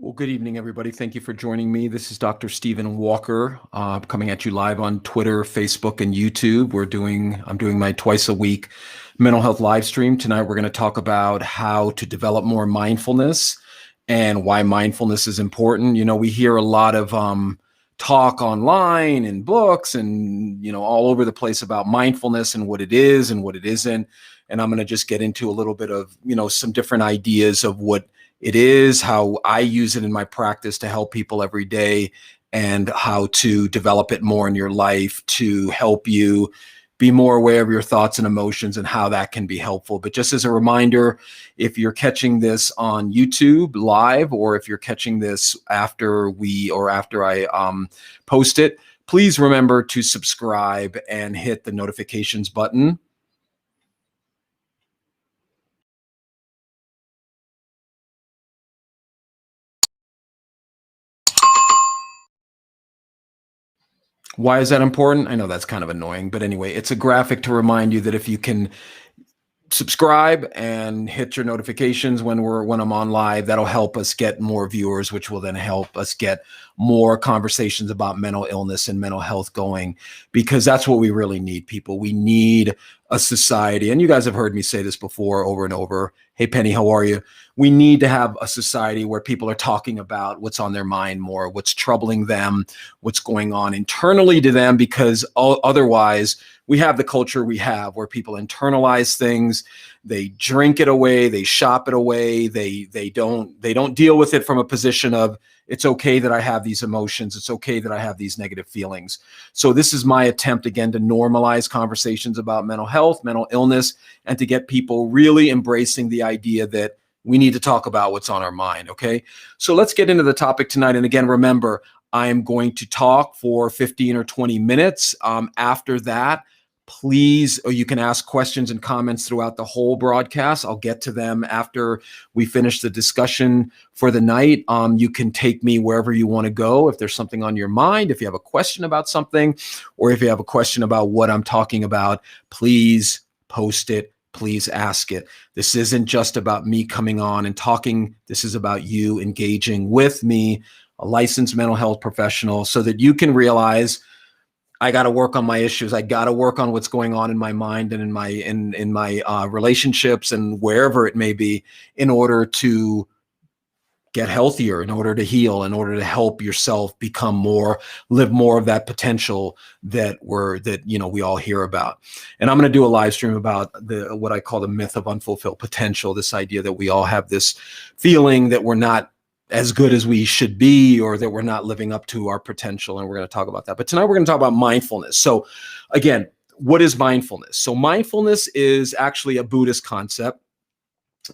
Well, good evening, everybody. Thank you for joining me. This is Dr. Stephen Walker, coming at you live on Twitter, Facebook, and YouTube. I'm doing my twice a week mental health live stream. Tonight, we're going to talk about how to develop more mindfulness and why mindfulness is important. You know, we hear a lot of talk online and books and, all over the place about mindfulness and what it is and what it isn't. And I'm going to just get into a little bit of, some different ideas of what it is, how I use it in my practice to help people every day, and how to develop it more in your life to help you be more aware of your thoughts and emotions and how that can be helpful. But just as a reminder, if you're catching this on YouTube live, or if you're catching this after I post it, please remember to subscribe and hit the notifications button. Why is that important? I know that's kind of annoying, but anyway, it's a graphic to remind you that if you can subscribe and hit your notifications when I'm on live, that'll help us get more viewers, which will then help us get more conversations about mental illness and mental health going, because that's what we really need, people. We need a society, and you guys have heard me say this before over and over. Hey, Penny, how are you? We need to have a society where people are talking about what's on their mind more, what's troubling them, what's going on internally to them, because otherwise we have the culture we have where people internalize things, they drink it away, they shop it away, they don't deal with it from a position of, it's okay that I have these emotions, it's okay that I have these negative feelings. So this is my attempt, again, to normalize conversations about mental health, mental illness, and to get people really embracing the idea that we need to talk about what's on our mind, okay? So let's get into the topic tonight. And again, remember, I am going to talk for 15 or 20 minutes. After that, please, or you can ask questions and comments throughout the whole broadcast. I'll get to them after we finish the discussion for the night. You can take me wherever you want to go. If there's something on your mind, if you have a question about something, or if you have a question about what I'm talking about, please post it. Please ask it. This isn't just about me coming on and talking. This is about you engaging with me, a licensed mental health professional, so that you can realize, I got to work on my issues. I got to work on what's going on in my mind and in my relationships and wherever it may be, in order to get healthier, in order to heal, in order to help yourself live more of that potential that we all hear about. And I'm going to do a live stream about what I call the myth of unfulfilled potential. This idea that we all have this feeling that we're not as good as we should be, or that we're not living up to our potential. And we're going to talk about that. But tonight we're going to talk about mindfulness. So again, what is mindfulness? So mindfulness is actually a Buddhist concept.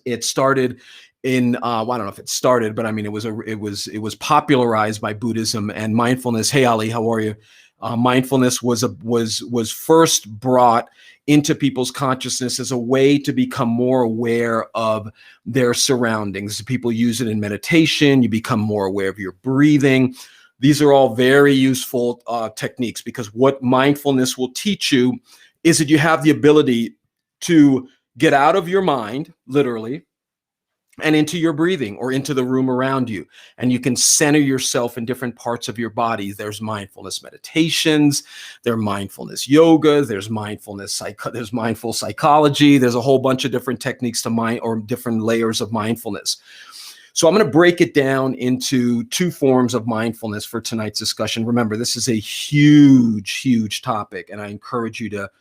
It started in, I don't know if it started, but I mean, it was popularized by Buddhism and mindfulness. Hey, Ali, how are you? Mindfulness was first brought into people's consciousness as a way to become more aware of their surroundings. People use it in meditation. You become more aware of your breathing. These are all very useful techniques, because what mindfulness will teach you is that you have the ability to get out of your mind, literally, and into your breathing, or into the room around you. And you can center yourself in different parts of your body. There's mindfulness meditations, there's mindfulness yoga, there's mindful psychology. There's a whole bunch of different techniques to mind, or different layers of mindfulness. So I'm going to break it down into two forms of mindfulness for tonight's discussion. Remember, this is a huge, huge topic, and I encourage you to,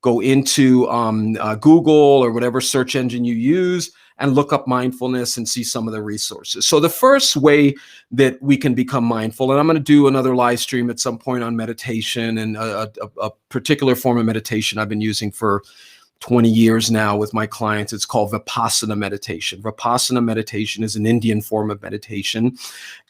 go into Google or whatever search engine you use and look up mindfulness and see some of the resources. So the first way that we can become mindful, and I'm going to do another live stream at some point on meditation, and a particular form of meditation I've been using for 20 years now with my clients. It's called Vipassana meditation. Vipassana meditation is an Indian form of meditation,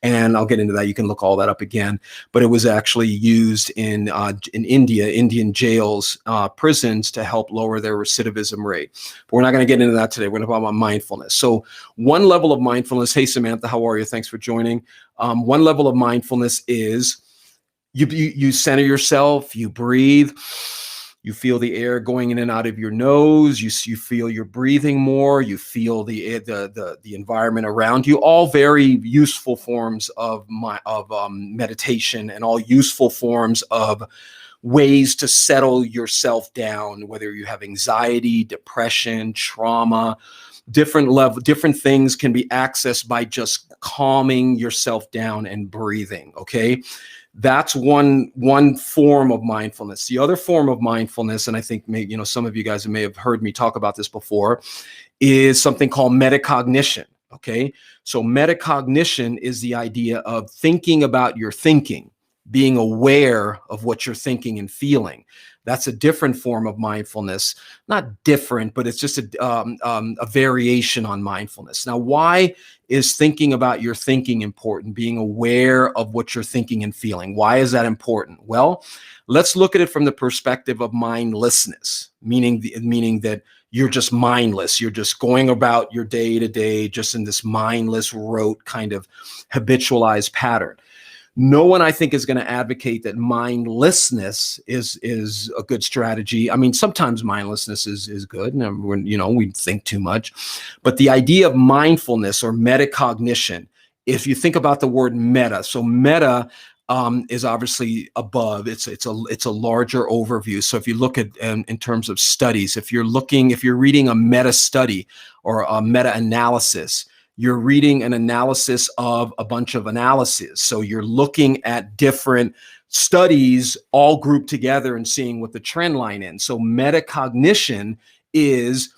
and I'll get into that. You can look all that up again. But it was actually used in India, Indian jails, prisons, to help lower their recidivism rate. But we're not going to get into that today. We're going to talk about mindfulness. So one level of mindfulness. Hey, Samantha, how are you? Thanks for joining. One level of mindfulness is you center yourself, you breathe. You feel the air going in and out of your nose. You feel you're breathing more. You feel the environment around you. All very useful forms of meditation, and all useful forms of ways to settle yourself down, whether you have anxiety, depression, trauma. Different things can be accessed by just calming yourself down and breathing. Okay. That's one form of mindfulness. The other form of mindfulness, and I think maybe, some of you guys may have heard me talk about this before, is something called metacognition. Okay. So metacognition is the idea of thinking about your thinking, being aware of what you're thinking and feeling. That's a different form of mindfulness. Not different, but it's just a variation on mindfulness. Now, why is thinking about your thinking important? Being aware of what you're thinking and feeling. Why is that important? Well, let's look at it from the perspective of mindlessness, meaning that you're just mindless. You're just going about your day to day, just in this mindless, rote kind of habitualized pattern. No one, I think, is going to advocate that mindlessness is a good strategy. I mean, sometimes mindlessness is good, and we think too much. But the idea of mindfulness or metacognition, if you think about the word meta, so meta is obviously above. It's a larger overview. So if you look at in terms of studies, if you're reading a meta study or a meta analysis, you're reading an analysis of a bunch of analyses. So you're looking at different studies all grouped together and seeing what the trend line is. So metacognition is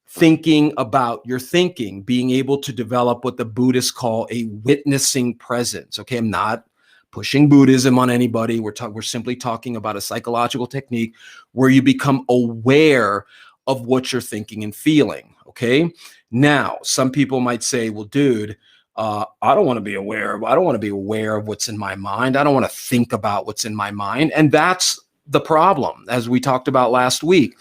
thinking about your thinking, being able to develop what the Buddhists call a witnessing presence. Okay, I'm not pushing Buddhism on anybody. We're simply talking about a psychological technique where you become aware of what you're thinking and feeling. Okay. Now, some people might say, well, dude, I don't want to be aware of what's in my mind. I don't want to think about what's in my mind. And that's the problem, as we talked about last week.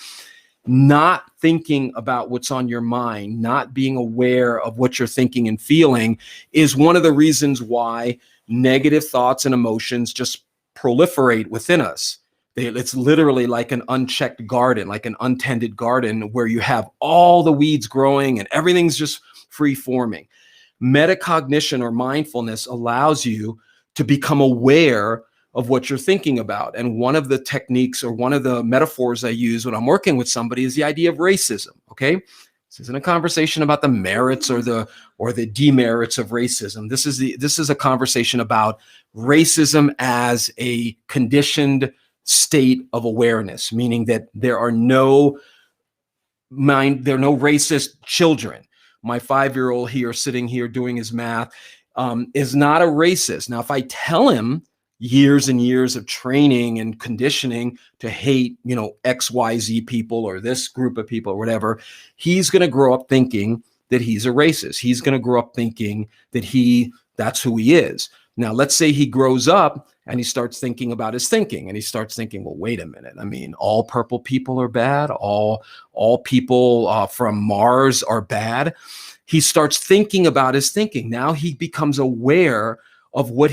Not thinking about what's on your mind, not being aware of what you're thinking and feeling is one of the reasons why negative thoughts and emotions just proliferate within us. It's literally like an unchecked garden, like an untended garden where you have all the weeds growing and everything's just free forming. Metacognition or mindfulness allows you to become aware of what you're thinking about. And one of the techniques or one of the metaphors I use when I'm working with somebody is the idea of racism. Okay. This isn't a conversation about the merits or the demerits of racism. This is a conversation about racism as a conditioned state of awareness, meaning that there are no racist children. My 5-year-old here sitting here doing his math is not a racist. Now, if I tell him years and years of training and conditioning to hate, XYZ people or this group of people or whatever, he's going to grow up thinking that he's a racist. He's going to grow up thinking that that's who he is. Now, let's say he grows up and he starts thinking about his thinking, and he starts thinking, well, wait a minute. I mean, all purple people are bad. All people from Mars are bad. He starts thinking about his thinking. Now he becomes aware of what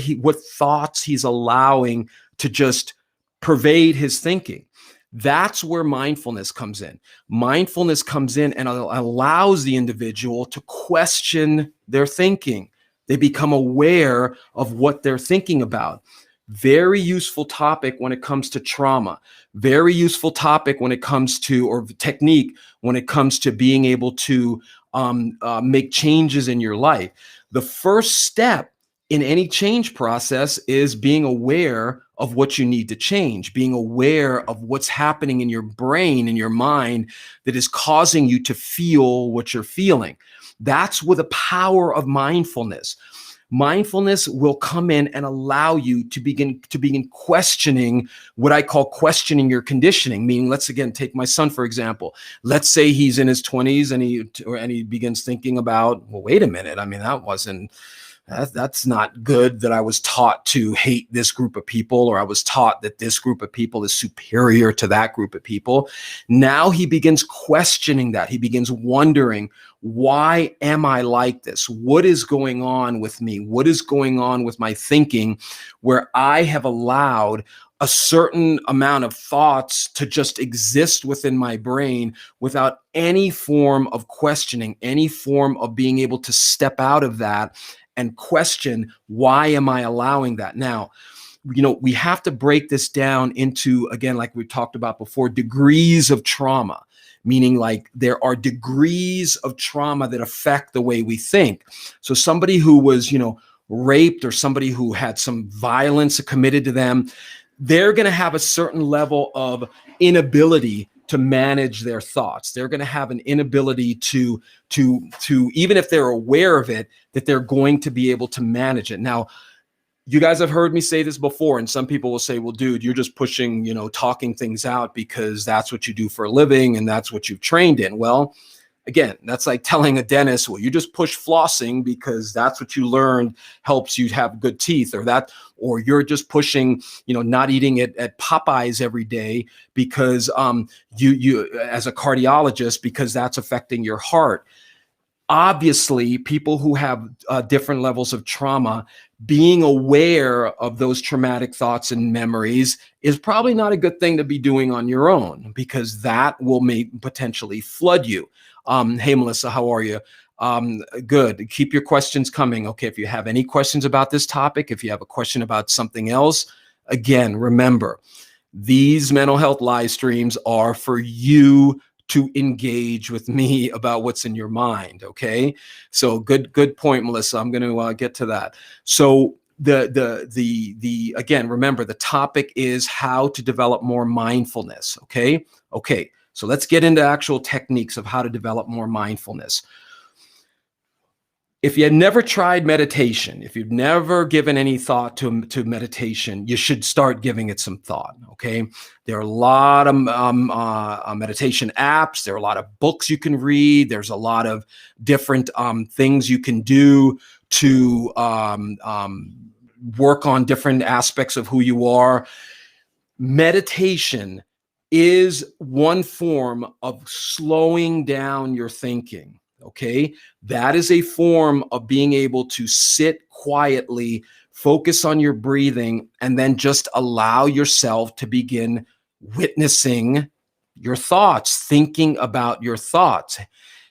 thoughts he's allowing to just pervade his thinking. That's where mindfulness comes in. Mindfulness comes in and allows the individual to question their thinking. They become aware of what they're thinking about. Very useful topic when it comes to trauma. Very useful topic when it comes to, or technique when it comes to being able to make changes in your life. The first step in any change process is being aware of what you need to change, being aware of what's happening in your brain, in your mind, that is causing you to feel what you're feeling. That's where the power of mindfulness. Mindfulness will come in and allow you to begin questioning what I call questioning your conditioning. Meaning, let's again take my son, for example. Let's say he's in his 20s and he begins thinking about, well, wait a minute. I mean, that's not good that I was taught to hate this group of people, or I was taught that this group of people is superior to that group of people. Now he begins questioning that. He begins wondering, why am I like this? What is going on with me? What is going on with my thinking where I have allowed a certain amount of thoughts to just exist within my brain without any form of questioning, any form of being able to step out of that and question, why am I allowing that? Now, we have to break this down into, again, like we talked about before, degrees of trauma, meaning like there are degrees of trauma that affect the way we think. So somebody who was, raped, or somebody who had some violence committed to them, they're going to have a certain level of inability to manage their thoughts. They're going to have an inability to even if they're aware of it, that they're going to be able to manage it. Now, you guys have heard me say this before, and some people will say, well, dude, you're just pushing, talking things out because that's what you do for a living and that's what you've trained in. Well, again, that's like telling a dentist, well, you just push flossing because that's what you learned helps you have good teeth, or you're just pushing, not eating at Popeyes every day because you as a cardiologist, because that's affecting your heart. Obviously, people who have different levels of trauma, being aware of those traumatic thoughts and memories is probably not a good thing to be doing on your own, because that will potentially flood you. Hey, Melissa, how are you? Good. Keep your questions coming. Okay, if you have any questions about this topic, if you have a question about something else, again, remember, these mental health live streams are for you to engage with me about what's in your mind. Okay. So good point, Melissa. I'm going to get to that. So again, remember, the topic is how to develop more mindfulness. Okay. So let's get into actual techniques of how to develop more mindfulness. If you had never tried meditation, if you've never given any thought to meditation, you should start giving it some thought, okay? There are a lot of meditation apps. There are a lot of books you can read. There's a lot of different things you can do to work on different aspects of who you are. Meditation is one form of slowing down your thinking. Okay, that is a form of being able to sit quietly, focus on your breathing, and then just allow yourself to begin witnessing your thoughts, thinking about your thoughts.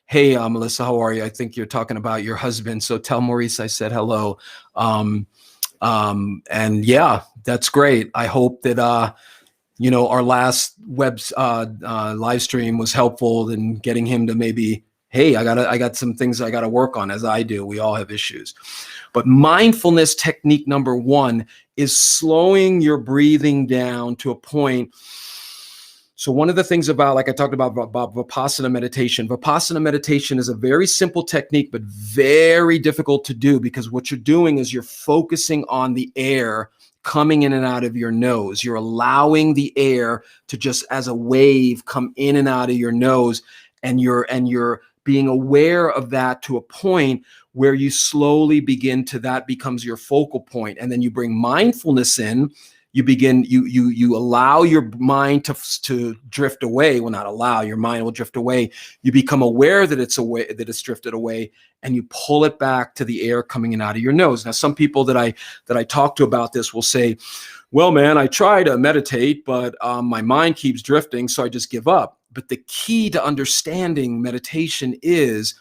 Hey, Melissa, how are you? I think you're talking about your husband. So tell Maurice I said hello. And yeah, that's great. I hope that our last live stream was helpful in getting him to maybe, hey, I got some things I got to work on, as I do. We all have issues. But mindfulness technique number one is slowing your breathing down to a point. So one of the things about, like I talked about Vipassana meditation is a very simple technique, but very difficult to do, because what you're doing is you're focusing on the air coming in and out of your nose. You're allowing the air to just, as a wave, come in and out of your nose, and you're being aware of that to a point where you slowly begin to, that becomes your focal point. And then you bring mindfulness in. You allow your mind to drift away. Well, not allow, your mind will drift away. You become aware that it's drifted away, and you pull it back to the air coming in out of your nose. Now, some people that I talk to about this will say, well, man, I try to meditate, but my mind keeps drifting, so I just give up. But the key to understanding meditation is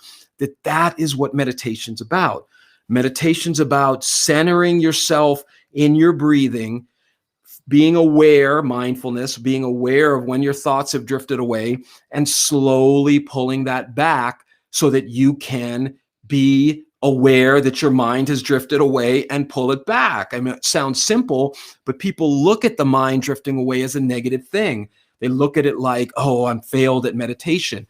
that is what meditation's about. Meditation's about centering yourself in your breathing, being aware, mindfulness, being aware of when your thoughts have drifted away, and slowly pulling that back so that you can be aware that your mind has drifted away and pull it back. I mean, it sounds simple, but people look at the mind drifting away as a negative thing. They look at it like, oh, I'm failed at meditation.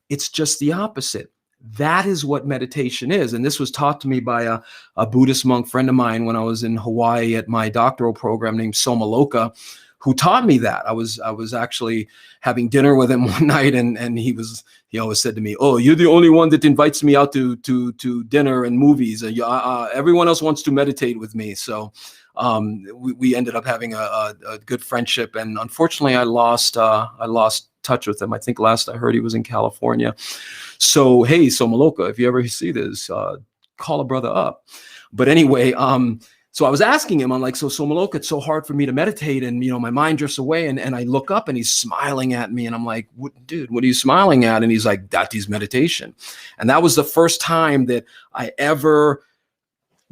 It's just the opposite. That is what meditation is. And this was taught to me by a Buddhist monk friend of mine when I was in Hawaii at my doctoral program, named Somaloka, who taught me that. I was actually having dinner with him one night, and he always said to me, "Oh, you're the only one that invites me out to dinner and movies. Everyone else wants to meditate with me." So we ended up having a good friendship, and unfortunately, I lost touch with him. I think last I heard he was in California. So hey, Somaloka, if you ever see this, call a brother up. But anyway, So I was asking him, I'm like, so Maloka, it's so hard for me to meditate, and my mind drifts away, and I look up and he's smiling at me, and I'm like, dude, what are you smiling at? And he's like, that is meditation. And that was the first time that I ever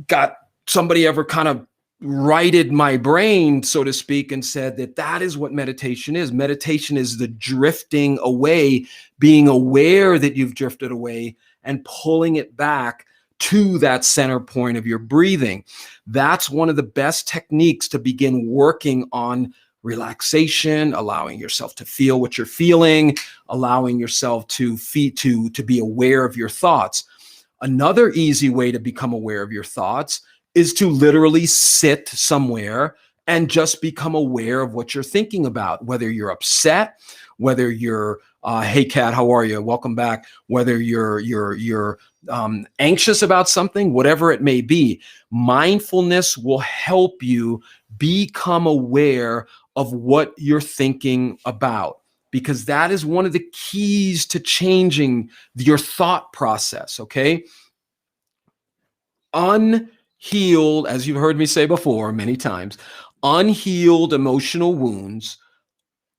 got somebody ever kind of righted my brain, so to speak, and said that is what meditation is. Meditation is the drifting away, being aware that you've drifted away and pulling it back to that center point of your breathing. That's one of the best techniques to begin working on relaxation, allowing yourself to feel what you're feeling, allowing yourself to be aware of your thoughts. Another easy way to become aware of your thoughts is to literally sit somewhere and just become aware of what you're thinking about, whether you're upset, whether you're, hey Kat, how are you? Welcome back. Whether you're anxious about something, whatever it may be. Mindfulness will help you become aware of what you're thinking about, because that is one of the keys to changing your thought process, okay? Unhealed, as you've heard me say before many times, unhealed emotional wounds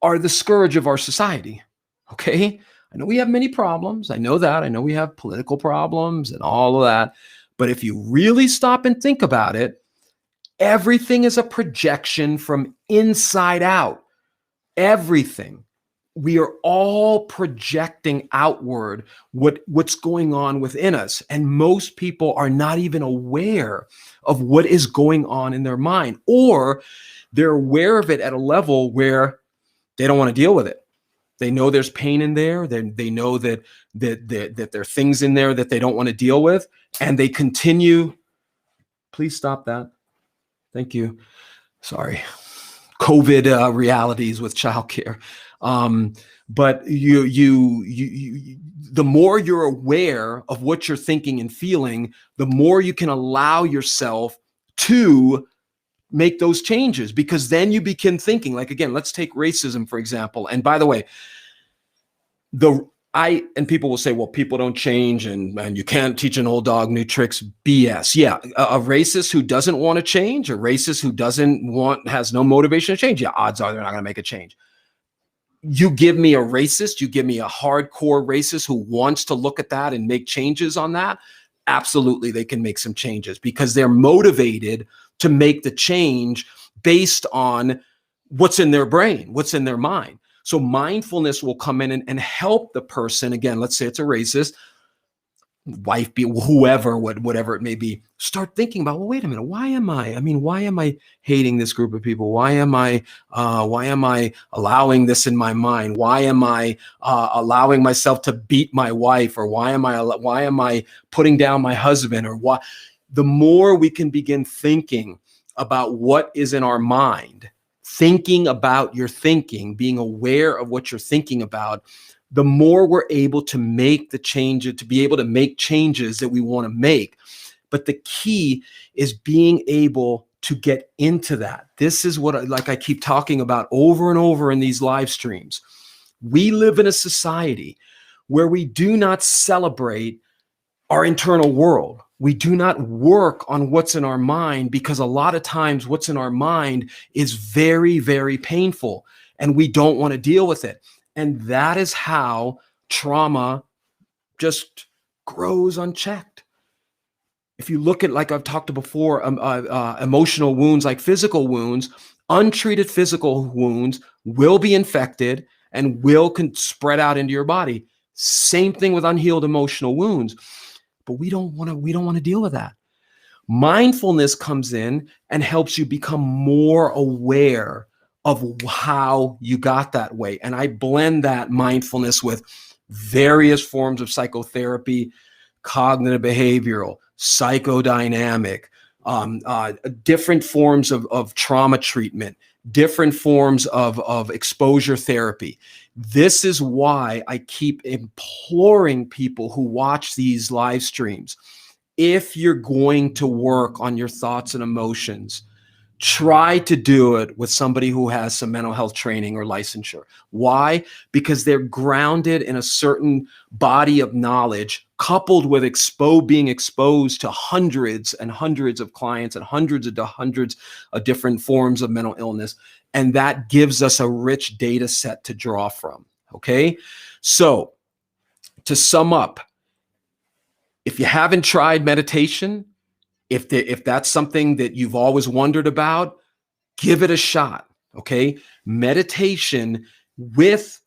are the scourge of our society, okay? I know we have many problems. I know that. I know we have political problems and all of that. But if you really stop and think about it, everything is a projection from inside out. Everything. We are all projecting outward what's going on within us. And most people are not even aware of what is going on in their mind, or they're aware of it at a level where they don't want to deal with it. They know there's pain in there. They know that there are things in there that they don't want to deal with, and they continue. Please stop that. Thank you. Sorry. COVID realities with childcare. But the more you're aware of what you're thinking and feeling, the more you can allow yourself to make those changes, because then you begin thinking, like, again, let's take racism, for example. And by the way, and people will say, well, people don't change, and you can't teach an old dog new tricks. BS. Yeah. A racist who doesn't want to change, a racist who has no motivation to change. Yeah. Odds are they're not going to make a change. You give me a racist, you give me a hardcore racist who wants to look at that and make changes on that. Absolutely. They can make some changes because they're motivated to make the change based on what's in their brain, what's in their mind. So mindfulness will come in and help the person. Again, let's say it's a racist, wife, be whoever, whatever it may be, start thinking about, well, wait a minute, why am I hating this group of people? Why am I allowing this in my mind? Why am I allowing myself to beat my wife? Or why am I putting down my husband? Or why? The more we can begin thinking about what is in our mind, thinking about your thinking, being aware of what you're thinking about, the more we're able to make the change, to be able to make changes that we want to make. But the key is being able to get into that. This is what I keep talking about over and over in these live streams. We live in a society where we do not celebrate our internal world. We do not work on what's in our mind, because a lot of times what's in our mind is very, very painful, and we don't want to deal with it. And that is how trauma just grows unchecked. If you look at, like I've talked before, emotional wounds, like physical wounds, untreated physical wounds will be infected and will spread out into your body. Same thing with unhealed emotional wounds. But we don't want to deal with that. Mindfulness comes in and helps you become more aware of how you got that way. And I blend that mindfulness with various forms of psychotherapy, cognitive behavioral, psychodynamic, different forms of trauma treatment, different forms of exposure therapy. This is why I keep imploring people who watch these live streams, if you're going to work on your thoughts and emotions, Try to do it with somebody who has some mental health training or licensure. Why? Because they're grounded in a certain body of knowledge, coupled with being exposed to hundreds and hundreds of clients and hundreds of different forms of mental illness. And that gives us a rich data set to draw from. Okay. So to sum up, if you haven't tried meditation, if that's something that you've always wondered about, give it a shot. Okay. Meditation with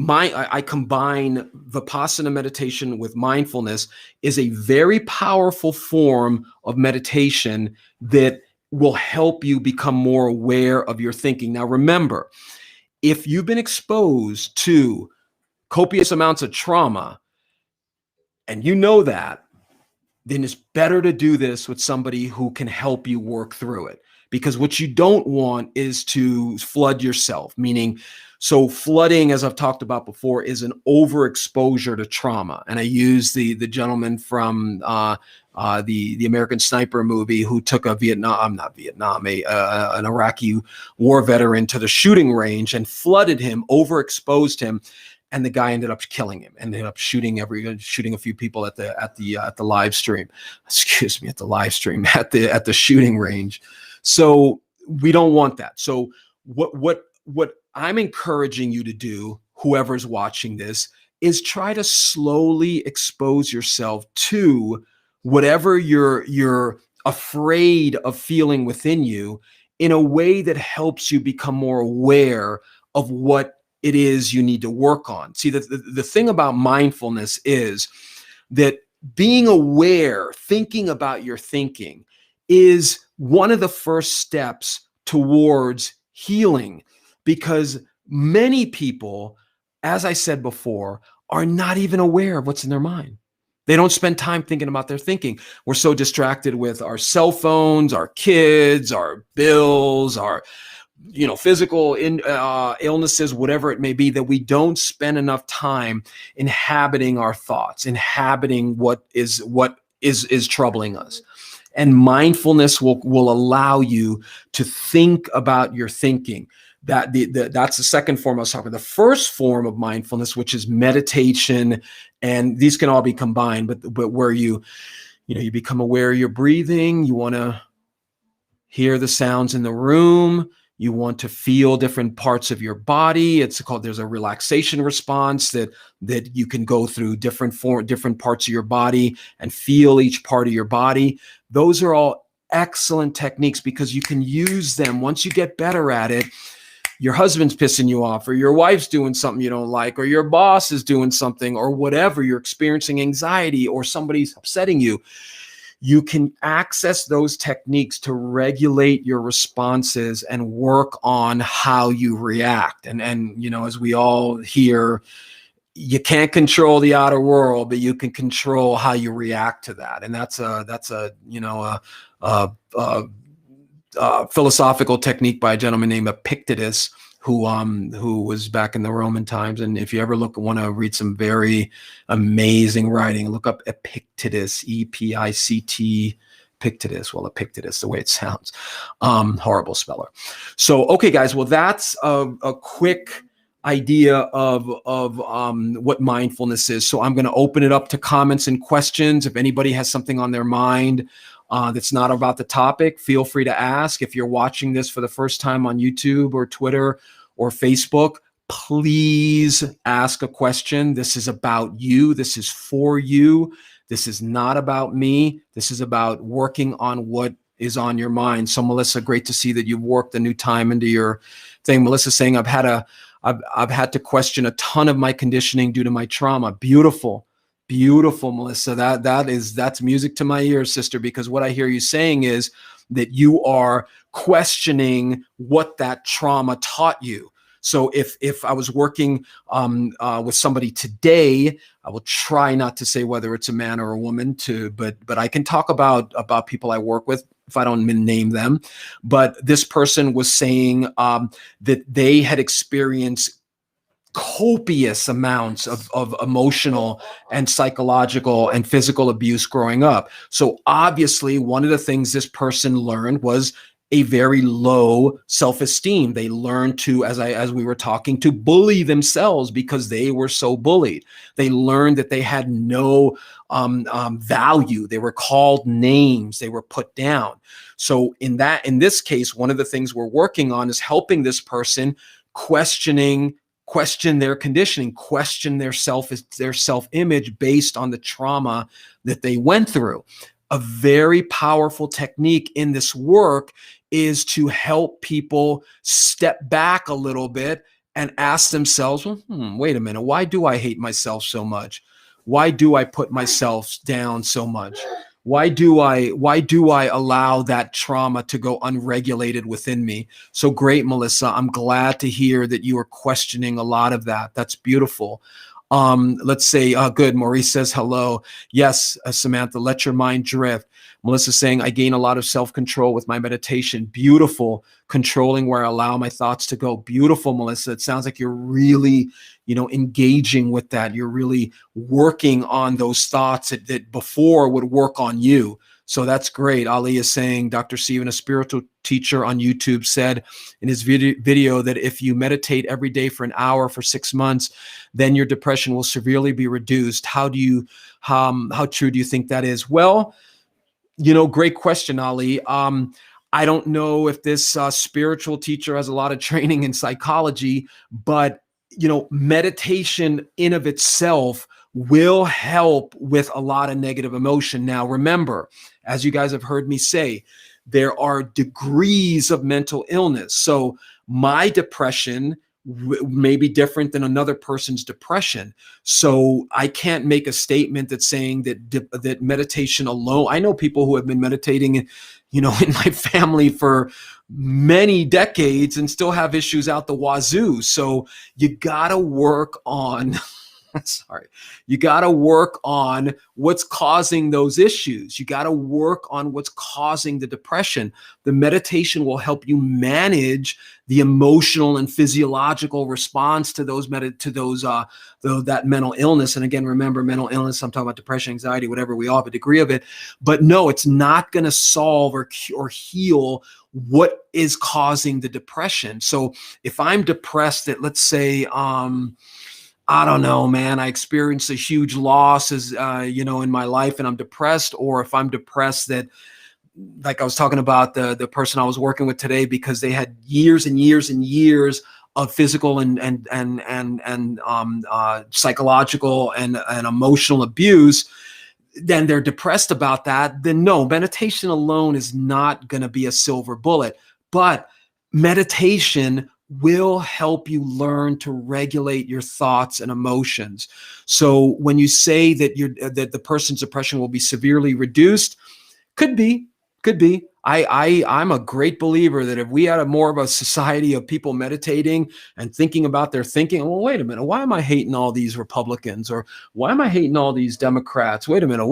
I combine Vipassana meditation with mindfulness is a very powerful form of meditation that will help you become more aware of your thinking. Now, remember, if you've been exposed to copious amounts of trauma and you know that, then it's better to do this with somebody who can help you work through it. Because what you don't want is to flood yourself, meaning, so flooding, as I've talked about before, is an overexposure to trauma. And I use the gentleman from the American Sniper movie who took an Iraqi war veteran to the shooting range and flooded him, overexposed him. And the guy ended up killing him, ended up shooting a few people at the live stream. Excuse me, at the shooting range. So we don't want that. So what I'm encouraging you to do, whoever's watching this, is try to slowly expose yourself to whatever you're afraid of feeling within you in a way that helps you become more aware of what it is you need to work on. See, the thing about mindfulness is that being aware, thinking about your thinking, is one of the first steps towards healing, because many people, as I said before, are not even aware of what's in their mind. They don't spend time thinking about their thinking. We're so distracted with our cell phones, our kids, our bills, our physical illnesses, whatever it may be, that we don't spend enough time inhabiting our thoughts, inhabiting what is troubling us. And mindfulness will allow you to think about your thinking. That's the second form I was talking about. The first form of mindfulness, which is meditation, and these can all be combined, but where you become aware of your breathing, you want to hear the sounds in the room, you want to feel different parts of your body. There's a relaxation response that you can go through different parts of your body and feel each part of your body. Those are all excellent techniques because you can use them once you get better at it. Your husband's pissing you off, or your wife's doing something you don't like, or your boss is doing something, or whatever, you're experiencing anxiety, or somebody's upsetting you. You can access those techniques to regulate your responses and work on how you react. And as we all hear, you can't control the outer world, but you can control how you react to that. And that's a philosophical technique by a gentleman named Epictetus, who was back in the Roman times. And if you ever want to read some very amazing writing, look up Epictetus, E-P-I-C-T, Epictetus. Well, Epictetus, the way it sounds. Horrible speller. So, okay, guys. Well, that's a quick idea of what mindfulness is. So I'm going to open it up to comments and questions. If anybody has something on their mind that's not about the topic, feel free to ask. If you're watching this for the first time on YouTube or Twitter or Facebook, please ask a question. This is about you. This is for you. This is not about me. This is about working on what is on your mind. So Melissa, great to see that you've worked a new time into your thing. Melissa's saying, I've had to question a ton of my conditioning due to my trauma. Beautiful. Beautiful, Melissa. That's music to my ears, sister, because what I hear you saying is that you are questioning what that trauma taught you. So if I was working with somebody today, I will try not to say whether it's a man or a woman, but I can talk about people I work with if I don't name them. But this person was saying that they had experienced copious amounts of emotional and psychological and physical abuse growing up. So obviously, one of the things this person learned was a very low self-esteem. They learn to, as we were talking, to bully themselves because they were so bullied. They learned that they had no value. They were called names. They were put down. So in this case, one of the things we're working on is helping this person question their conditioning, question their self-image based on the trauma that they went through. A very powerful technique in this work is to help people step back a little bit and ask themselves, well, wait a minute, why do I hate myself so much? Why do I put myself down so much? Why do I allow that trauma to go unregulated within me? So great, Melissa. I'm glad to hear that you are questioning a lot of that. That's beautiful. Let's say, good. Maurice says hello. Yes, Samantha, let your mind drift. Melissa saying, I gain a lot of self-control with my meditation. Beautiful. Controlling where I allow my thoughts to go. Beautiful, Melissa. It sounds like you're really, engaging with that. You're really working on those thoughts that before would work on you. So that's great. Ali is saying, Dr. Stephen, a spiritual teacher on YouTube, said in his video that if you meditate every day for an hour for 6 months, then your depression will severely be reduced. How true do you think that is? Well, great question, Ali. I don't know if this spiritual teacher has a lot of training in psychology, but meditation in of itself will help with a lot of negative emotion. Now, remember, as you guys have heard me say, there are degrees of mental illness. So my depression may be different than another person's depression. So I can't make a statement that's saying that meditation alone. I know people who have been meditating, in my family for many decades and still have issues out the wazoo. So you got to work on you got to work on what's causing those issues. You got to work on what's causing the depression. The meditation will help you manage the emotional and physiological response to that mental illness. And again, remember, mental illness, I'm talking about depression, anxiety, whatever, we all have a degree of it. But no, it's not going to solve or heal what is causing the depression. So if I'm depressed at, let's say, I don't know, man, I experienced a huge loss in my life and I'm depressed, or if I'm depressed that, like I was talking about the person I was working with today, because they had years and years and years of physical and psychological and emotional abuse, then they're depressed about that, then no, meditation alone is not going to be a silver bullet. But meditation will help you learn to regulate your thoughts and emotions. So when you say that the person's depression will be severely reduced, could be. I'm a great believer that if we had more of a society of people meditating and thinking about their thinking, well, wait a minute, why am I hating all these Republicans, or why am I hating all these Democrats? Wait a minute,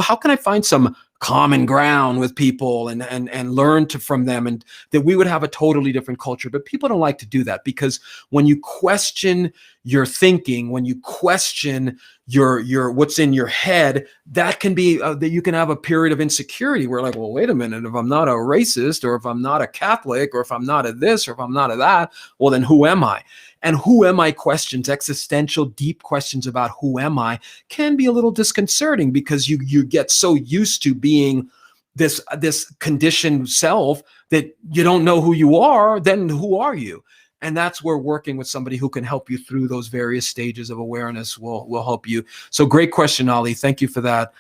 how can I find some common ground with people and learn from them, and that we would have a totally different culture. But people don't like to do that, because when you question your thinking, when you question your what's in your head, that can be that you can have a period of insecurity where, like, well, wait a minute, if I'm not a racist, or if I'm not a Catholic, or if I'm not a this, or if I'm not a that, well, then who am I? And who am I questions, existential, deep questions about who am I, can be a little disconcerting, because you get so used to being this conditioned self that you don't know who you are. Then who are you? And that's where working with somebody who can help you through those various stages of awareness will help you. So great question, Ali. Thank you for that.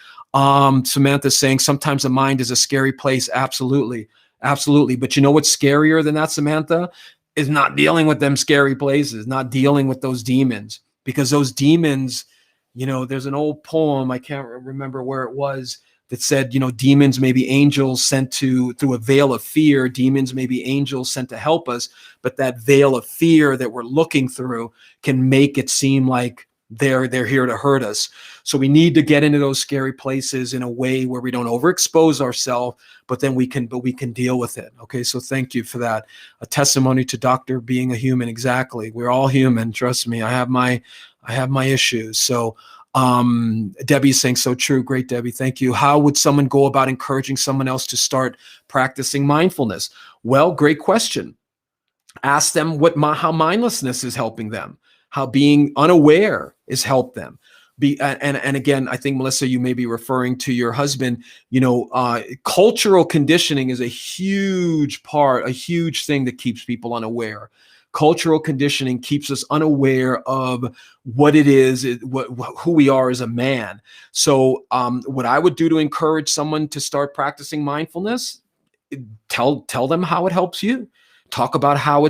Samantha's saying sometimes the mind is a scary place. Absolutely. But you know what's scarier than that, Samantha? Is not dealing with them scary places, not dealing with those demons, because those demons, there's an old poem, I can't remember where it was, that said, demons may be angels sent through a veil of fear. Demons may be angels sent to help us, but that veil of fear that we're looking through can make it seem like they're here to hurt us. So we need to get into those scary places in a way where we don't overexpose ourselves, but we can deal with it. Okay, so thank you for that. A testimony to Dr. being a human. Exactly, we're all human. Trust me, I have my issues. So Debbie's saying, so true. Great, Debbie. Thank you. How would someone go about encouraging someone else to start practicing mindfulness? Well, great question. Ask them how mindlessness is helping them, how being unaware is helped them. And again, I think, Melissa, you may be referring to your husband. Cultural conditioning is a huge part, a huge thing that keeps people unaware. Cultural conditioning keeps us unaware of what it is, who we are as a man. So what I would do to encourage someone to start practicing mindfulness, tell them how it helps you. Talk about how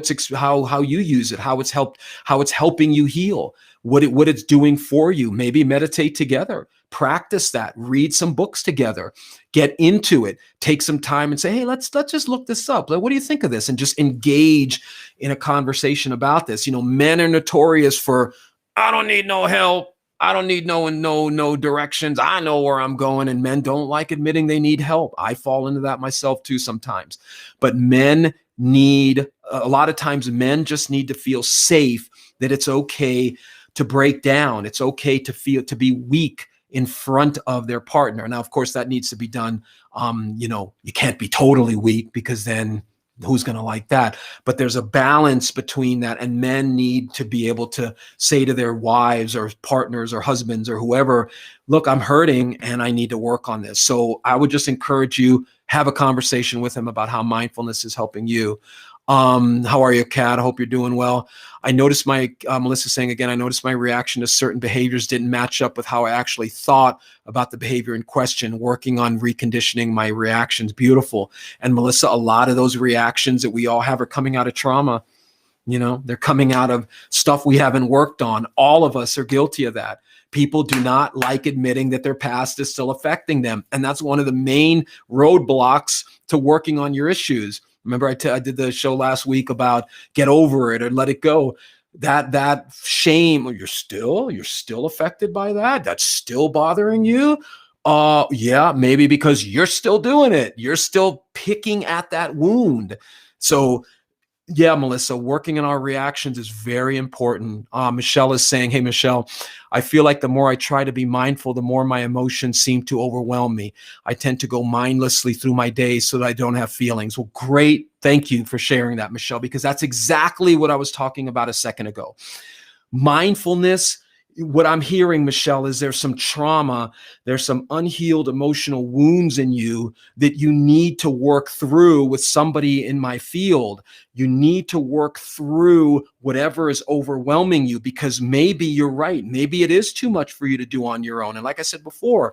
you use it, how it's helping you heal, what it's doing for you. Maybe meditate together, practice that, read some books together, get into it, take some time and say, hey, let's just look this up. What do you think of this? And just engage in a conversation about this. Men are notorious for, I don't need no help. I don't need no directions. I know where I'm going. And men don't like admitting they need help. I fall into that myself too sometimes. But a lot of times men just need to feel safe, that it's okay to break down. It's okay to be weak in front of their partner. Now, of course, that needs to be done. You can't be totally weak, because then who's going to like that? But there's a balance between that, and men need to be able to say to their wives or partners or husbands or whoever, look, I'm hurting and I need to work on this. So I would just encourage you, have a conversation with him about how mindfulness is helping you. How are you, Kat? I hope you're doing well. I noticed Melissa saying again, I noticed my reaction to certain behaviors didn't match up with how I actually thought about the behavior in question, working on reconditioning my reactions. Beautiful. And Melissa, a lot of those reactions that we all have are coming out of trauma. They're coming out of stuff we haven't worked on. All of us are guilty of that. People do not like admitting that their past is still affecting them. And that's one of the main roadblocks to working on your issues. Remember, I did the show last week about get over it or let it go. That shame, you're still affected by that. That's still bothering you. Yeah, maybe because you're still doing it. You're still picking at that wound. So yeah, Melissa, working on our reactions is very important. Michelle is saying, hey, Michelle, I feel like the more I try to be mindful, the more my emotions seem to overwhelm me. I tend to go mindlessly through my days so that I don't have feelings. Well, great. Thank you for sharing that, Michelle, because that's exactly what I was talking about a second ago. Mindfulness, what I'm hearing, Michelle, is there's some trauma, there's some unhealed emotional wounds in you that you need to work through with somebody in my field. You need to work through whatever is overwhelming you, because maybe you're right. Maybe it is too much for you to do on your own. And like I said before,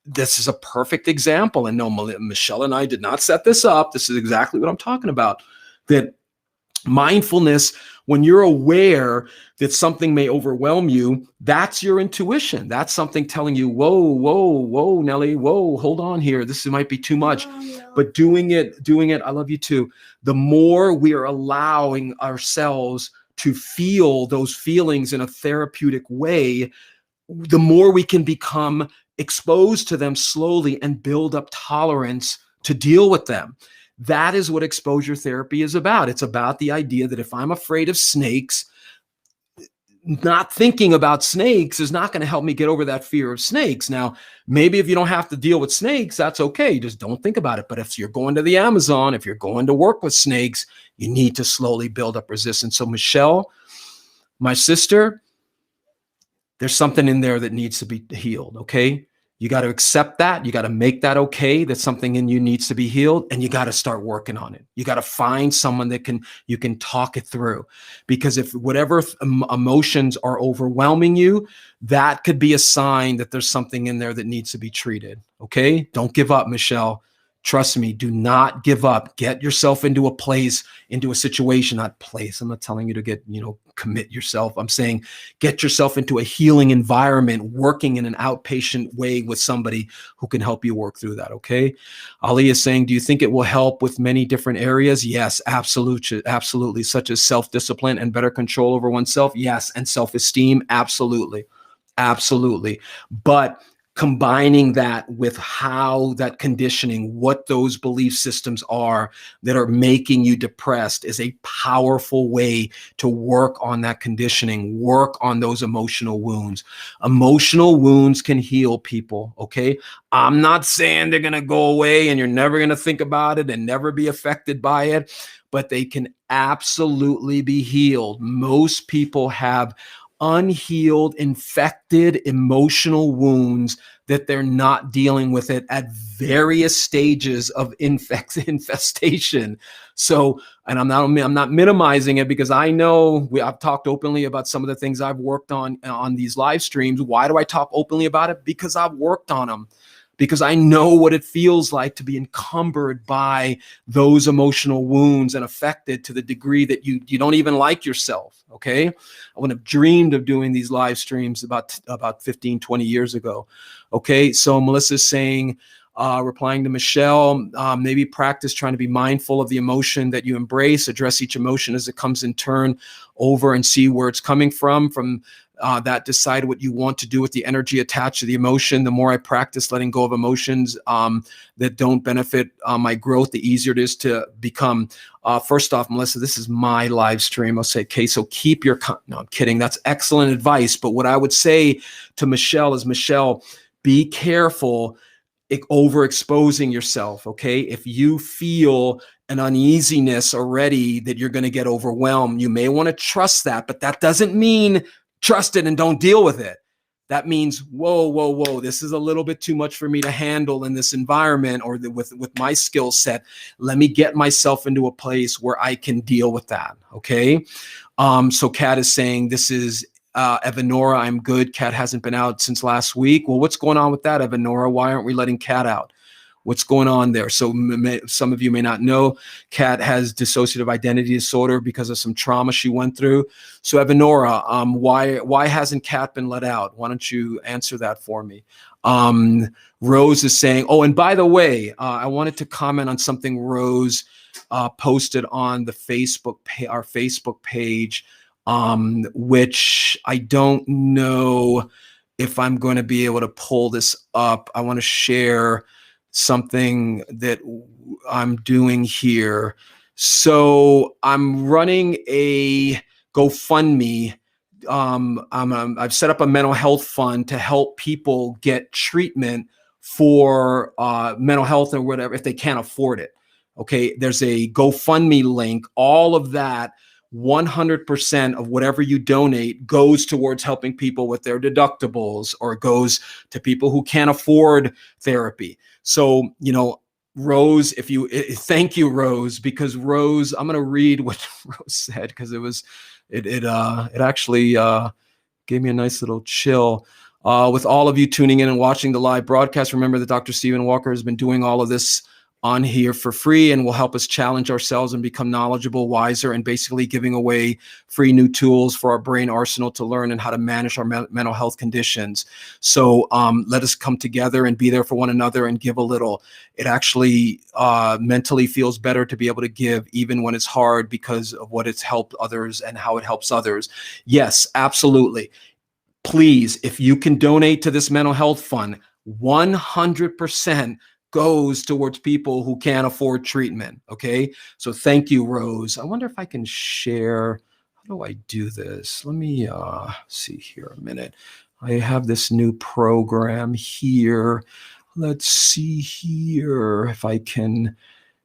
this is a perfect example. And no, Michelle and I did not set this up. This is exactly what I'm talking about. That mindfulness, when you're aware that something may overwhelm you, that's your intuition. That's something telling you, whoa, Nelly, whoa, hold on here. This might be too much. But doing it, I love you too. The more we are allowing ourselves to feel those feelings in a therapeutic way, the more we can become exposed to them slowly and build up tolerance to deal with them. That is what exposure therapy is about. It's about the idea that if I'm afraid of snakes, not thinking about snakes is not going to help me get over that fear of snakes. Now, maybe if you don't have to deal with snakes, that's okay. Just don't think about it. But if you're going to the Amazon, if you're going to work with snakes, you need to slowly build up resistance. So Michelle, my sister, there's something in there that needs to be healed, okay? You got to accept that. You got to make that okay, that something in you needs to be healed, and you got to start working on it. You got to find someone that you can talk it through, because if whatever emotions are overwhelming you, that could be a sign that there's something in there that needs to be treated, okay? Don't give up, Michelle. Trust me, do not give up. Get yourself into a place, into a situation, not place. I'm not telling you to commit yourself. I'm saying get yourself into a healing environment, working in an outpatient way with somebody who can help you work through that, okay? Ali is saying, do you think it will help with many different areas? Yes, absolutely. Such as self-discipline and better control over oneself? Yes, and self-esteem? Absolutely. But combining that with how that conditioning, what those belief systems are that are making you depressed, is a powerful way to work on that conditioning, work on those emotional wounds. Emotional wounds can heal, people, okay? I'm not saying they're gonna go away and you're never gonna think about it and never be affected by it, but they can absolutely be healed. Most people have unhealed, infected emotional wounds that they're not dealing with it at various stages of infestation. So, and I'm not minimizing it, because I know I've talked openly about some of the things I've worked on these live streams. Why do I talk openly about it? Because I've worked on them. Because I know what it feels like to be encumbered by those emotional wounds and affected to the degree that you don't even like yourself, okay? I wouldn't have dreamed of doing these live streams about 15, 20 years ago, okay? So Melissa's saying, replying to Michelle, maybe practice trying to be mindful of the emotion that you embrace, address each emotion as it comes in turn over and see where it's coming from that decide what you want to do with the energy attached to the emotion. The more I practice letting go of emotions that don't benefit my growth, the easier it is to become. First off, Melissa, this is my live stream. I'll say, okay, so keep your, no, I'm kidding. That's excellent advice. But what I would say to Michelle is, Michelle, be careful overexposing yourself, okay? If you feel an uneasiness already that you're going to get overwhelmed, you may want to trust that, but that doesn't mean trust it and don't deal with it. That means, whoa, this is a little bit too much for me to handle in this environment or with my skill set. Let me get myself into a place where I can deal with that, okay? So Kat is saying, this is Evanora, I'm good. Kat hasn't been out since last week. Well, what's going on with that, Evanora? Why aren't we letting Kat out? What's going on there? So some of you may not know, Kat has dissociative identity disorder because of some trauma she went through. So Evanora, why hasn't Kat been let out? Why don't you answer that for me? Rose is saying, oh, and by the way, I wanted to comment on something Rose posted on the our Facebook page, which I don't know if I'm going to be able to pull this up. I want to share something that I'm doing here. So I'm running a GoFundMe. I've set up a mental health fund to help people get treatment for mental health or whatever if they can't afford it. Okay, there's a GoFundMe link. All of that, 100% of whatever you donate goes towards helping people with their deductibles, or goes to people who can't afford therapy. So, you know, Rose, thank you, Rose, because Rose, I'm going to read what Rose said, because it actually gave me a nice little chill. With all of you tuning in and watching the live broadcast, remember that Dr. Stephen Walker has been doing all of this on here for free and will help us challenge ourselves and become knowledgeable, wiser, and basically giving away free new tools for our brain arsenal to learn and how to manage our mental health conditions. So let us come together and be there for one another and give a little. It actually mentally feels better to be able to give even when it's hard, because of what it's helped others and how it helps others. Yes, absolutely. Please, if you can donate to this mental health fund, 100% goes towards people who can't afford treatment. Okay. So thank you, Rose. I wonder if I can share. How do I do this? Let me see here a minute. I have this new program here. Let's see here if I can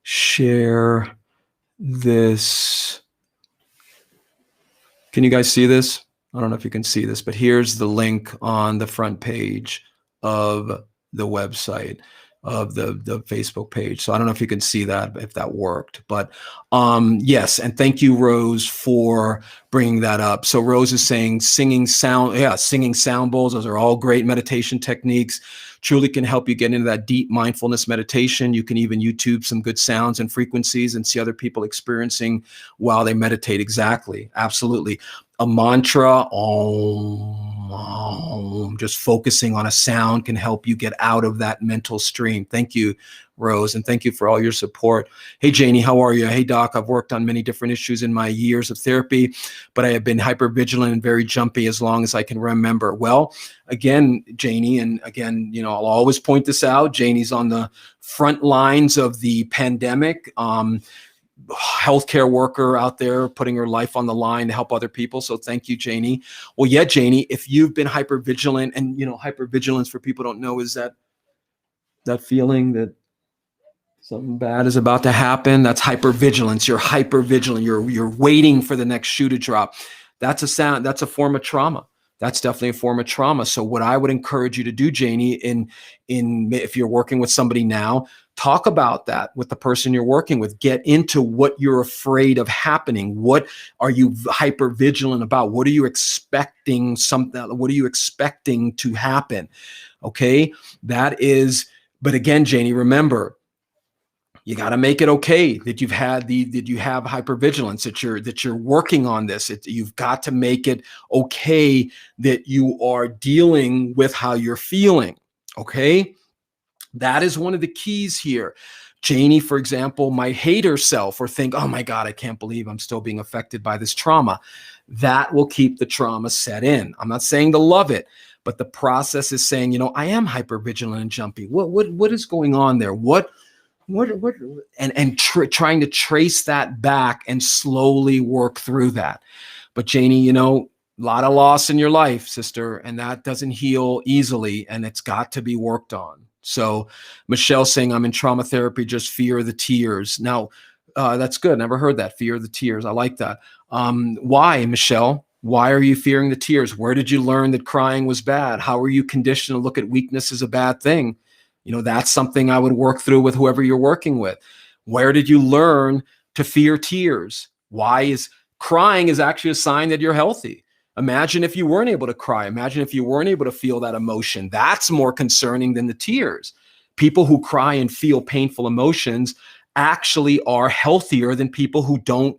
share this. Can you guys see this? I don't know if you can see this, but here's the link on the front page of the website, of the Facebook page. So I don't know if you can see that, if that worked, but yes. And thank you, Rose, for bringing that up. So Rose is saying singing sound bowls. Those are all great meditation techniques. Truly can help you get into that deep mindfulness meditation. You can even YouTube some good sounds and frequencies and see other people experiencing while they meditate. Exactly. Absolutely. A mantra, om, home. Just focusing on a sound can help you get out of that mental stream. Thank you, Rose, and thank you for all your support. Hey, Janie, how are you? Hey, Doc, I've worked on many different issues in my years of therapy, but I have been hypervigilant and very jumpy as long as I can remember. Well, again, Janie, and again, I'll always point this out. Janie's on the front lines of the pandemic. Healthcare worker out there putting her life on the line to help other people. So thank you, Janie. Well, yeah, Janie, if you've been hypervigilant, and hypervigilance, for people who don't know, is that feeling that something bad is about to happen. That's hypervigilance. You're hypervigilant. You're waiting for the next shoe to drop. That's a form of trauma. That's definitely a form of trauma. So what I would encourage you to do, Janie, if you're working with somebody now, talk about that with the person you're working with. Get into what you're afraid of happening. What are you hypervigilant about? What are you expecting What are you expecting to happen? Okay, but again, Janie, remember, you got to make it okay that you have hypervigilance, that you're working on this. You've got to make it okay that you are dealing with how you're feeling. Okay, that is one of the keys here. Janie, for example, might hate herself or think, "Oh my God, I can't believe I'm still being affected by this trauma." That will keep the trauma set in. I'm not saying to love it, but the process is saying, I am hypervigilant and jumpy. What is going on there? Trying to trace that back and slowly work through that. But Janie, a lot of loss in your life, sister, and that doesn't heal easily, and it's got to be worked on. So Michelle saying, I'm in trauma therapy, just fear the tears. Now, that's good. Never heard that. Fear the tears. I like that. Why, Michelle? Why are you fearing the tears? Where did you learn that crying was bad? How are you conditioned to look at weakness as a bad thing? That's something I would work through with whoever you're working with. Where did you learn to fear tears? Crying is actually a sign that you're healthy. Imagine if you weren't able to cry. Imagine if you weren't able to feel that emotion. That's more concerning than the tears. People who cry and feel painful emotions actually are healthier than people who don't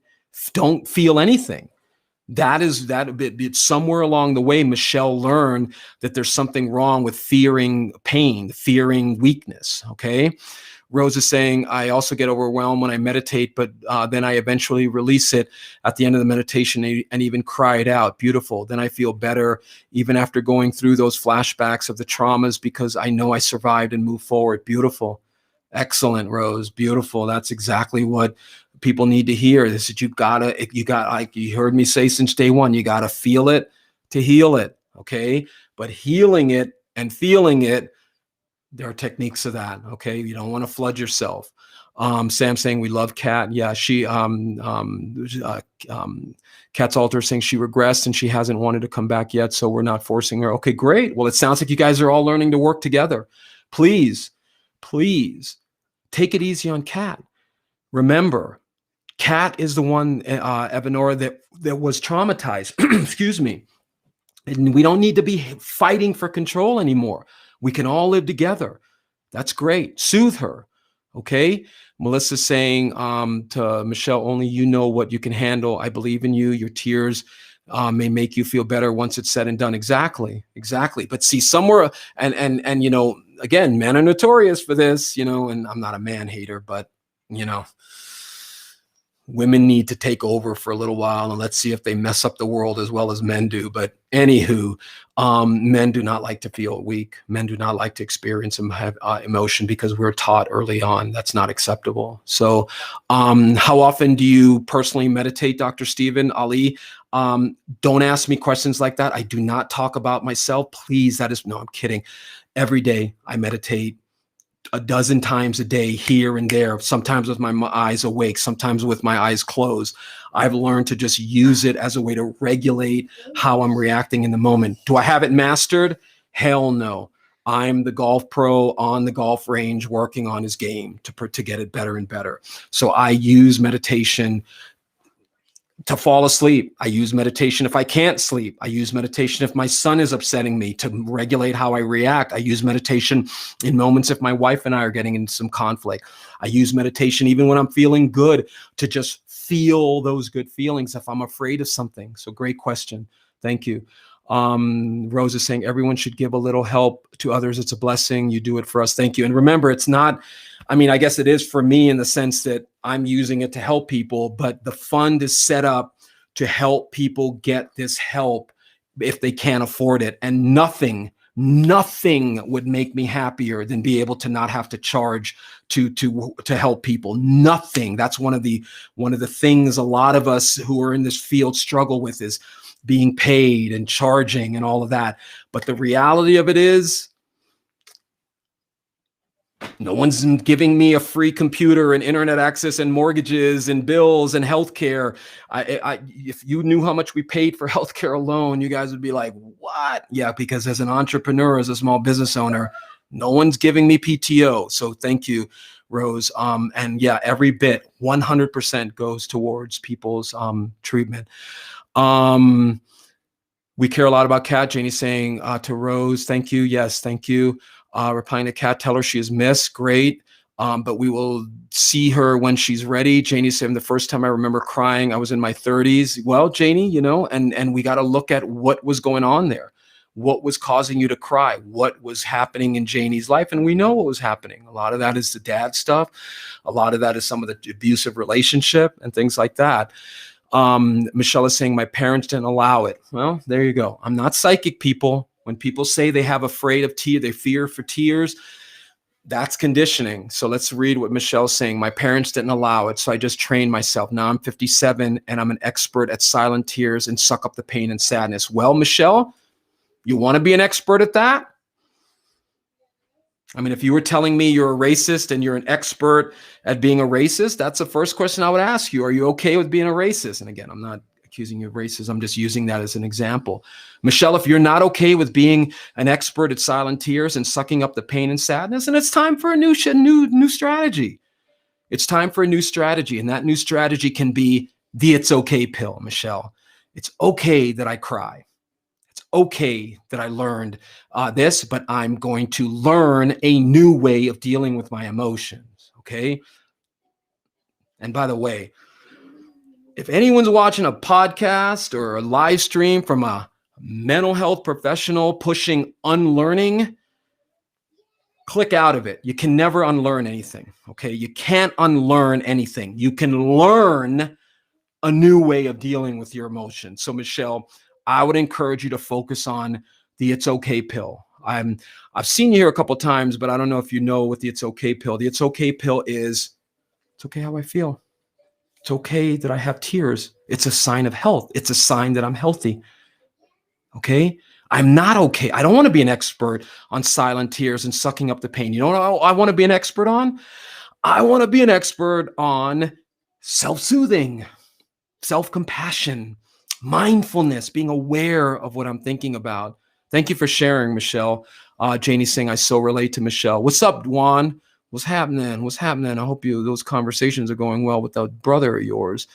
feel anything. It's somewhere along the way, Michelle learned that there's something wrong with fearing pain, fearing weakness. Okay. Rose is saying, I also get overwhelmed when I meditate, but then I eventually release it at the end of the meditation and even cry it out. Beautiful. Then I feel better even after going through those flashbacks of the traumas, because I know I survived and moved forward. Beautiful. Excellent, Rose. Beautiful. That's exactly what people need to hear. This is like you heard me say since day one, you got to feel it to heal it. Okay. But healing it and feeling it, there are techniques of that. Okay. You don't want to flood yourself. Sam saying we love Kat. Yeah. Kat's Alter saying she regressed and she hasn't wanted to come back yet. So we're not forcing her. Okay, great. Well, it sounds like you guys are all learning to work together. Please take it easy on Kat. Remember, Kat is the one, Evanora, that was traumatized. Excuse me. And we don't need to be fighting for control anymore. We can all live together. That's great. Soothe her. Okay. Melissa's saying to Michelle, only you know what you can handle. I believe in you. Your tears may make you feel better once it's said and done. Exactly. But see, somewhere, and again, men are notorious for this, and I'm not a man hater, but women need to take over for a little while, and let's see if they mess up the world as well as men do. But anywho, men do not like to feel weak. Men do not like to experience emotion, because we're taught early on that's not acceptable. So how often do you personally meditate, Dr. Stephen Ali? Don't ask me questions like that. I do not talk about myself. Please, no, I'm kidding. Every day I meditate. A dozen times a day, here and there, sometimes with my eyes awake, sometimes with my eyes closed. I've learned to just use it as a way to regulate how I'm reacting in the moment. Do I have it mastered? Hell no. I'm the golf pro on the golf range working on his game to get it better and better. So I use meditation to fall asleep. I use meditation if I can't sleep. I use meditation if my son is upsetting me, to regulate how I react. I use meditation in moments if my wife and I are getting into some conflict. I use meditation even when I'm feeling good, to just feel those good feelings if I'm afraid of something. So great question. Thank you. Rose is saying everyone should give a little help to others. It's a blessing. You do it for us. Thank you. And remember, it's not, I mean, I guess it is for me in the sense that I'm using it to help people, but the fund is set up to help people get this help if they can't afford it. And nothing would make me happier than be able to not have to charge to help people. Nothing. That's one of the things a lot of us who are in this field struggle with, is being paid and charging and all of that. But the reality of it is, no one's giving me a free computer and internet access and mortgages and bills and healthcare. If you knew how much we paid for healthcare alone, you guys would be like, what? Yeah, because as an entrepreneur, as a small business owner, no one's giving me PTO. So thank you, Rose. And yeah, every bit, 100% goes towards people's treatment. We care a lot about Kat. Janie's saying to Rose, thank you. Yes, thank you. Replying to Kat, tell her she is missed. Great. But we will see her when she's ready. Janie said, the first time I remember crying, I was in my 30s. Well, Janie, you know, and we got to look at what was going on there. What was causing you to cry? What was happening in Janie's life? And we know what was happening. A lot of that is the dad stuff. A lot of that is some of the abusive relationship and things like that. Michelle is saying, my parents didn't allow it. Well, there you go. I'm not psychic, people. When people say they have afraid of tears, they fear for tears, that's conditioning. So let's read what Michelle's saying. My parents didn't allow it, so I just trained myself. Now I'm 57 and I'm an expert at silent tears and suck up the pain and sadness. Well, Michelle, you want to be an expert at that? I mean, if you were telling me you're a racist and you're an expert at being a racist, that's the first question I would ask you. Are you okay with being a racist? And again, I'm not accusing you of racism. I'm just using that as an example. Michelle, if you're not okay with being an expert at silent tears and sucking up the pain and sadness, then it's time for a new strategy. It's time for a new strategy. And that new strategy can be the it's okay pill, Michelle. It's okay that I cry. It's okay that I learned this, but I'm going to learn a new way of dealing with my emotions, okay? And by the way, if anyone's watching a podcast or a live stream from a mental health professional pushing unlearning, click out of it. You can never unlearn anything, okay? You can't unlearn anything. You can learn a new way of dealing with your emotions. So, Michelle, I would encourage you to focus on the it's okay pill. I've seen you here a couple of times, but I don't know if you know what the it's okay pill. The it's okay pill is, it's okay how I feel. It's okay that I have tears. It's a sign of health. It's a sign that I'm healthy. Okay? I'm not okay. I don't want to be an expert on silent tears and sucking up the pain. You know what I want to be an expert on? I want to be an expert on self-soothing, self-compassion, mindfulness, being aware of what I'm thinking about. Thank you for sharing, Michelle. Janie's saying, I so relate to Michelle. What's up, Juan? What's happening? What's happening? I hope those conversations are going well with that brother of yours.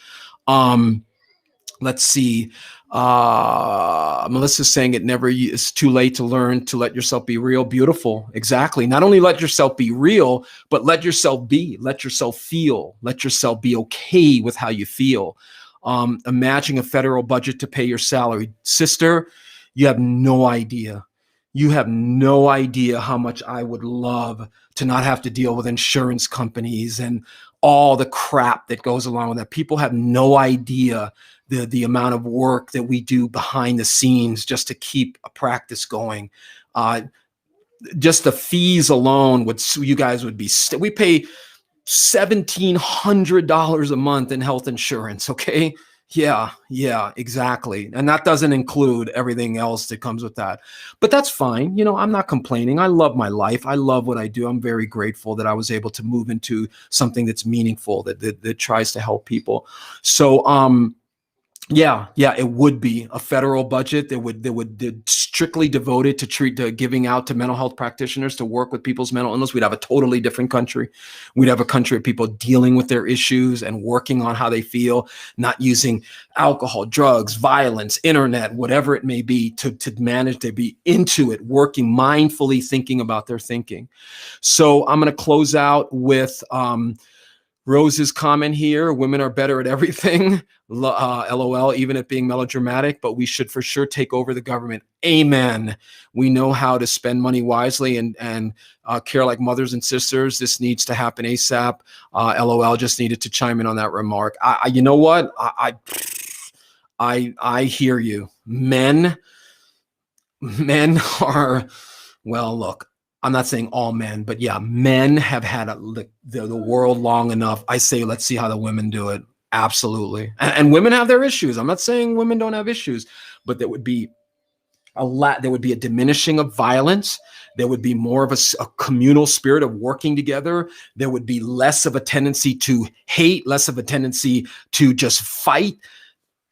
Let's see. Melissa's saying it never is too late to learn to let yourself be real. Beautiful. Exactly. Not only let yourself be real, but let yourself be, let yourself feel, let yourself be okay with how you feel. Imagine a federal budget to pay your salary. Sister, you have no idea. You have no idea how much I would love to not have to deal with insurance companies and all the crap that goes along with that. People have no idea the amount of work that we do behind the scenes just to keep a practice going. Just the fees alone you guys would be, we pay $1,700 a month in health insurance. Okay. Yeah, exactly. And that doesn't include everything else that comes with that. But that's fine. You know, I'm not complaining. I love my life. I love what I do. I'm very grateful that I was able to move into something that's meaningful, that tries to help people. So, yeah, it would be a federal budget that would strictly devoted to giving out to mental health practitioners to work with people's mental illness. We'd have a totally different country. We'd have a country of people dealing with their issues and working on how they feel, not using alcohol, drugs, violence, internet, whatever it may be, to manage, to be into it, working mindfully, thinking about their thinking. So I'm going to close out with Rose's comment here, women are better at everything, LOL, even at being melodramatic, but we should for sure take over the government. Amen. We know how to spend money wisely and care like mothers and sisters. This needs to happen ASAP. LOL, just needed to chime in on that remark. You know what? I hear you. Men are, well, look, I'm not saying all men, but yeah, men have had the world long enough. I say, let's see how the women do it. Absolutely. And women have their issues. I'm not saying women don't have issues, but there would be there would be a diminishing of violence. There would be more of a communal spirit of working together. There would be less of a tendency to hate, less of a tendency to just fight,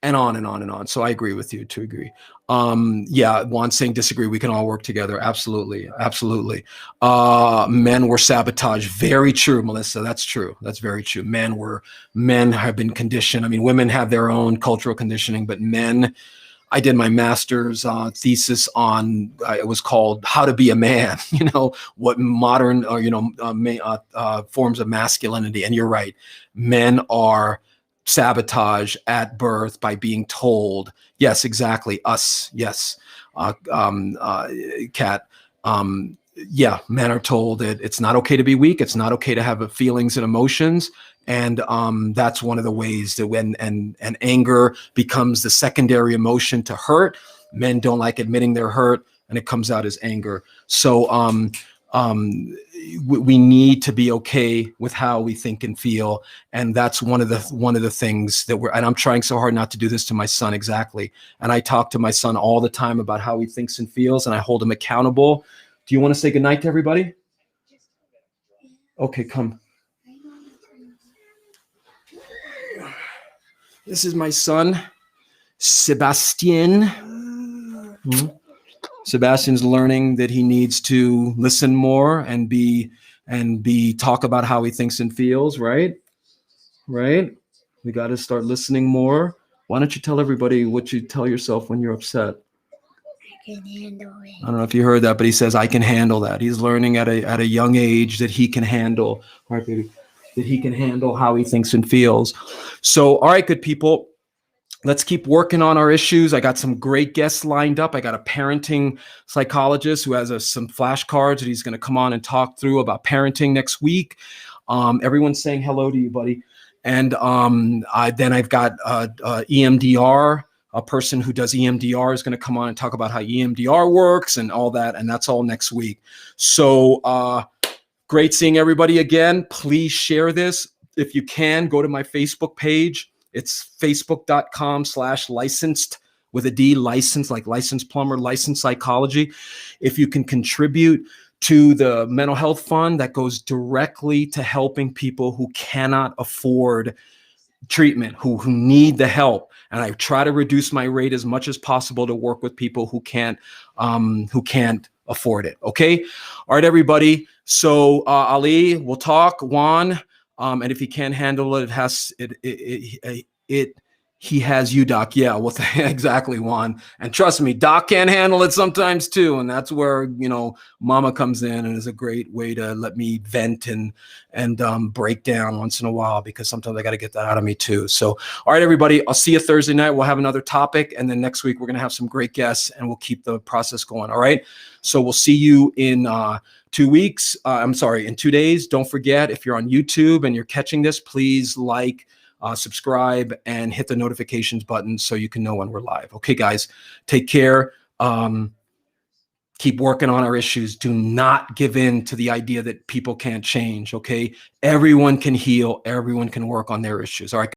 and on and on and on. So I agree with you to agree. Yeah, Juan saying disagree. We can all work together. Absolutely. Absolutely. Men were sabotaged. Very true, Melissa. That's true. That's very true. Men have been conditioned. I mean, women have their own cultural conditioning, but men, I did my master's thesis on, it was called How to Be a Man, what modern, forms of masculinity. And you're right. Men are sabotage at birth by being told, yes, exactly, us, yes, Kat, yeah, men are told that it's not okay to be weak, it's not okay to have feelings and emotions, and that's one of the ways that when and anger becomes the secondary emotion to hurt. Men don't like admitting they're hurt, and it comes out as anger. So we need to be okay with how we think and feel, and that's one of the things that and I'm trying so hard not to do this to my son. Exactly. And I talk to my son all the time about how he thinks and feels, and I hold him accountable. Do you want to say goodnight to everybody? Okay, come. This is my son, Sebastian. Sebastian's learning that he needs to listen more and talk about how he thinks and feels, right? Right? We got to start listening more. Why don't you tell everybody what you tell yourself when you're upset? I can handle it. I don't know if you heard that, but he says, I can handle that. He's learning at a young age that he can handle, all right, baby, that he can handle how he thinks and feels. So, all right, good people. Let's keep working on our issues. I got some great guests lined up. I got a parenting psychologist who has some flashcards that he's going to come on and talk through about parenting next week. Everyone's saying hello to you, buddy. And then I've got EMDR. A person who does EMDR is going to come on and talk about how EMDR works and all that. And that's all next week. So great seeing everybody again. Please share this. If you can, go to my Facebook page. It's facebook.com/licensed with a D, licensed, like licensed plumber, licensed psychology. If you can contribute to the mental health fund, that goes directly to helping people who cannot afford treatment, who need the help. And I try to reduce my rate as much as possible to work with people who can't afford it. Okay. All right, everybody. So Ali, we'll talk. Juan, and if he can't handle it, he has you, Doc. Yeah, well, exactly, Juan. And trust me, Doc can't handle it sometimes too. And that's where, Mama comes in and is a great way to let me vent and break down once in a while, because sometimes I got to get that out of me too. So, all right, everybody, I'll see you Thursday night. We'll have another topic. And then next week, we're going to have some great guests and we'll keep the process going. All right. So we'll see you in 2 weeks. In 2 days. Don't forget, if you're on YouTube and you're catching this, please subscribe and hit the notifications button so you can know when we're live. Okay, guys, take care. Keep working on our issues. Do not give in to the idea that people can't change. Okay, everyone can heal. Everyone can work on their issues. All right.